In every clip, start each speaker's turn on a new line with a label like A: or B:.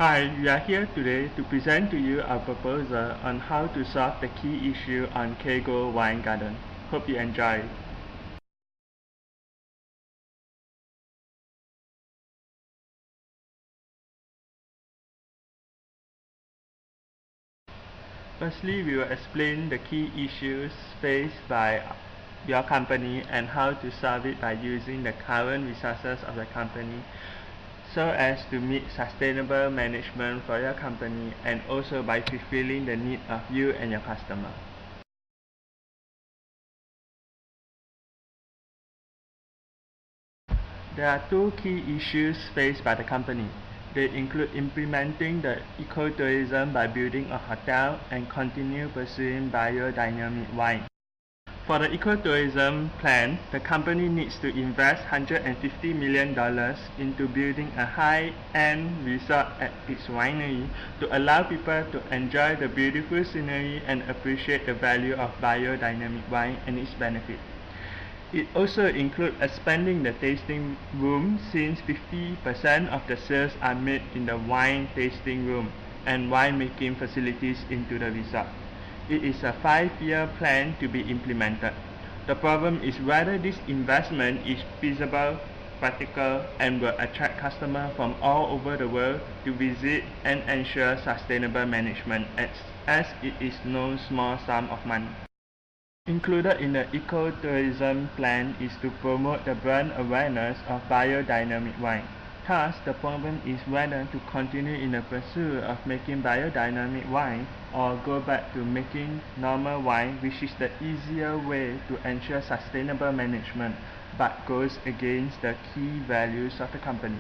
A: Hi, we are here today to present to you our proposal on how to solve the key issue on Ceago Vinegarden. Hope you enjoy. Firstly, we will explain the key issues faced by your company and how to solve it by using the current resources of the company so as to meet sustainable management for your company and also by fulfilling the need of you and your customer. There are two key issues faced by the company. They include implementing the ecotourism by building a hotel and continue pursuing biodynamic wine. For the ecotourism plan, the company needs to invest $150 million into building a high-end resort at its winery to allow people to enjoy the beautiful scenery and appreciate the value of biodynamic wine and its benefits. It also includes expanding the tasting room since 50% of the sales are made in the wine tasting room and winemaking facilities into the resort. It is a 5-year plan to be implemented. The problem is whether this investment is feasible, practical, and will attract customers from all over the world to visit and ensure sustainable management as it is no small sum of money. Included in the ecotourism plan is to promote the brand awareness of biodynamic wine. Thus, the problem is whether to continue in the pursuit of making biodynamic wine or go back to making normal wine, which is the easier way to ensure sustainable management but goes against the key values of the company.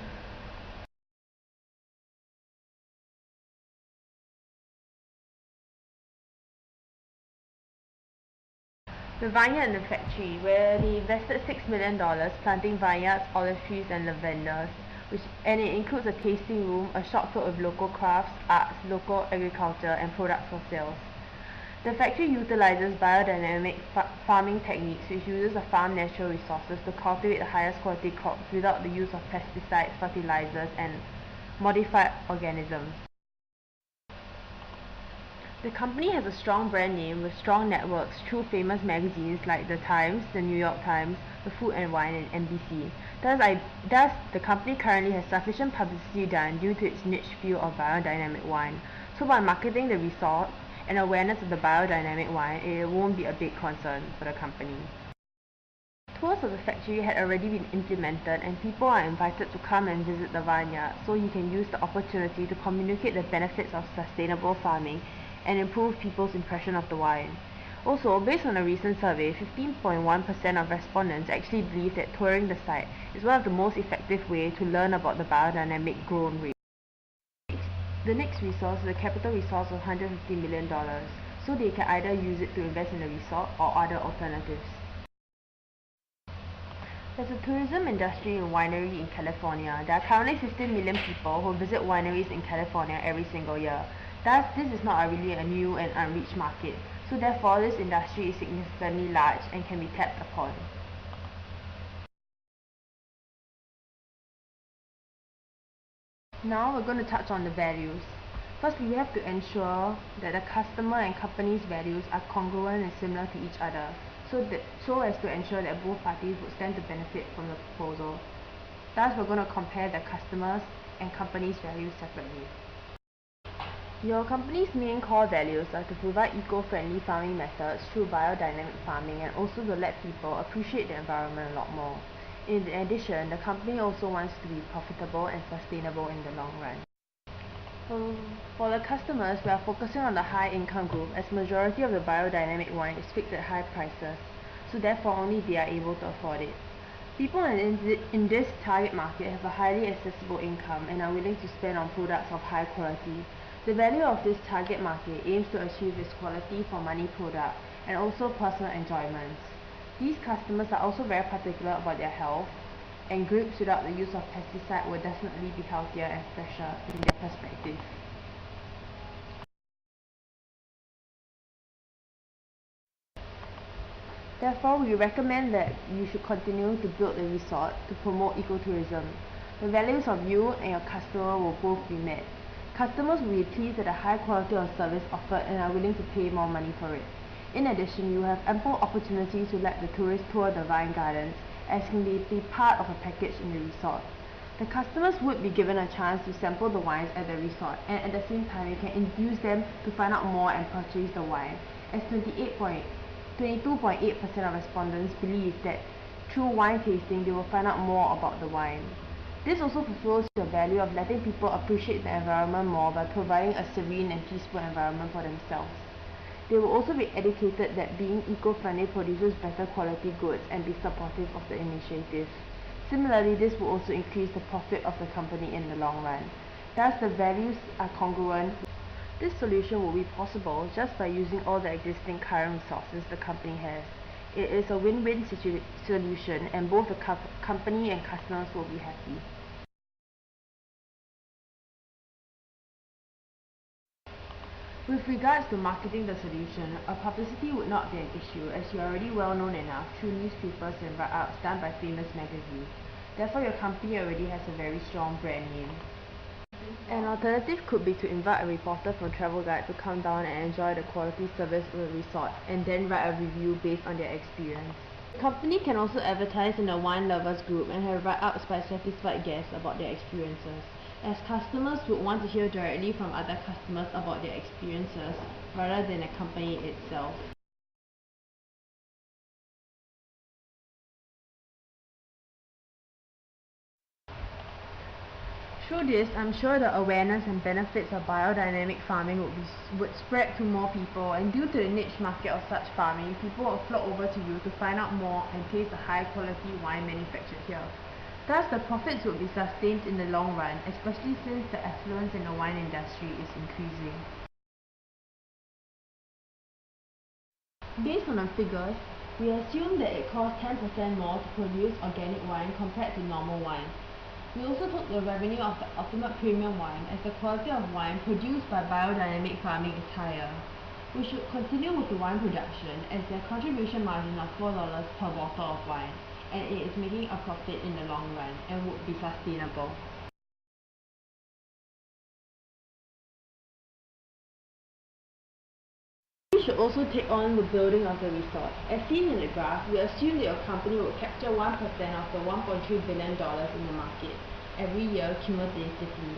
B: The vineyard and the factory, where they invested $6 million planting vineyards, olive trees and lavenders, and it includes a tasting room, a shop filled with local crafts, arts, local agriculture and products for sales. The factory utilizes biodynamic farming techniques which uses the farm's natural resources to cultivate the highest quality crops without the use of pesticides, fertilizers and modified organisms. The company has a strong brand name with strong networks through famous magazines like The Times, The New York Times, The Food and Wine and NBC. Thus, the company currently has sufficient publicity done due to its niche field of biodynamic wine. So by marketing the resort and awareness of the biodynamic wine, it won't be a big concern for the company. Tours of the factory had already been implemented and people are invited to come and visit the vineyard so you can use the opportunity to communicate the benefits of sustainable farming and improve people's impression of the wine. Also, based on a recent survey, 15.1% of respondents actually believe that touring the site is one of the most effective ways to learn about the biodynamic grown rate. The next resource is a capital resource of $150 million, so they can either use it to invest in the resort or other alternatives. There's a tourism industry and winery in California. There are currently 15 million people who visit wineries in California every single year. Thus, this is not really a new and unreached market, so therefore this industry is significantly large and can be tapped upon. Now we're going to touch on the values. First, we have to ensure that the customer and company's values are congruent and similar to each other, so as to ensure that both parties would stand to benefit from the proposal. Thus, we're going to compare the customers and company's values separately. Your company's main core values are to provide eco-friendly farming methods through biodynamic farming and also to let people appreciate the environment a lot more. In addition, the company also wants to be profitable and sustainable in the long run. For the customers, we are focusing on the high-income group as majority of the biodynamic wine is fixed at high prices, so therefore only they are able to afford it. People in this target market have a highly accessible income and are willing to spend on products of high quality. The value of this target market aims to achieve this quality for money product and also personal enjoyments. These customers are also very particular about their health, and grapes without the use of pesticide will definitely be healthier and fresher in their perspective. Therefore, we recommend that you should continue to build a resort to promote ecotourism. The values of you and your customer will both be met. Customers will be pleased at the high quality of service offered and are willing to pay more money for it. In addition, you have ample opportunities to let the tourists tour the wine gardens, as can be part of a package in the resort. The customers would be given a chance to sample the wines at the resort, and at the same time you can induce them to find out more and purchase the wine, as 22.8% of respondents believe that through wine tasting they will find out more about the wine. This also fulfills the value of letting people appreciate the environment more by providing a serene and peaceful environment for themselves. They will also be educated that being eco-friendly produces better quality goods and be supportive of the initiative. Similarly, this will also increase the profit of the company in the long run. Thus, the values are congruent. This solution will be possible just by using all the existing current resources the company has. It is a win-win solution, and both the company and customers will be happy. With regards to marketing the solution, a publicity would not be an issue, as you are already well known enough through newspapers and write-ups done by famous magazines. Therefore, your company already has a very strong brand name. An alternative could be to invite a reporter from Travel Guide to come down and enjoy the quality service of the resort, and then write a review based on their experience. The company can also advertise in the wine lovers group and have write-ups by satisfied guests about their experiences, as customers would want to hear directly from other customers about their experiences rather than the company itself. Through this, I'm sure the awareness and benefits of biodynamic farming would spread to more people, and due to the niche market of such farming, people will flock over to you to find out more and taste the high quality wine manufactured here. Thus, the profits would be sustained in the long run, especially since the affluence in the wine industry is increasing. Based on the figures, we assume that it costs 10% more to produce organic wine compared to normal wine. We also took the revenue of the ultimate premium wine, as the quality of wine produced by biodynamic farming is higher. We should continue with the wine production, as their contribution margin of $4 per bottle of wine, and it is making a profit in the long run and would be sustainable. We should also take on the building of the resort. As seen in the graph, we assume that your company will capture 1% of the $1.3 billion in the market every year cumulatively.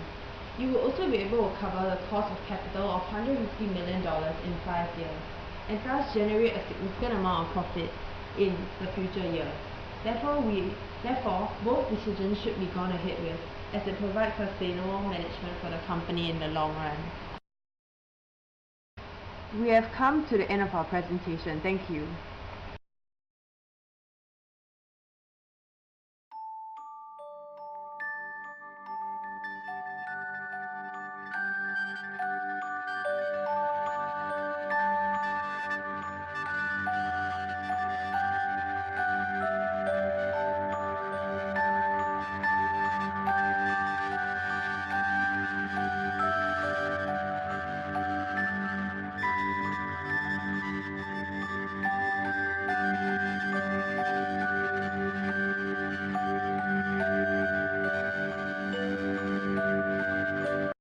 B: You will also be able to cover the cost of capital of $150 million in 5 years, and thus generate a significant amount of profit in the future years. Therefore, both decisions should be gone ahead with, as it provides sustainable management for the company in the long run. We have come to the end of our presentation. Thank you.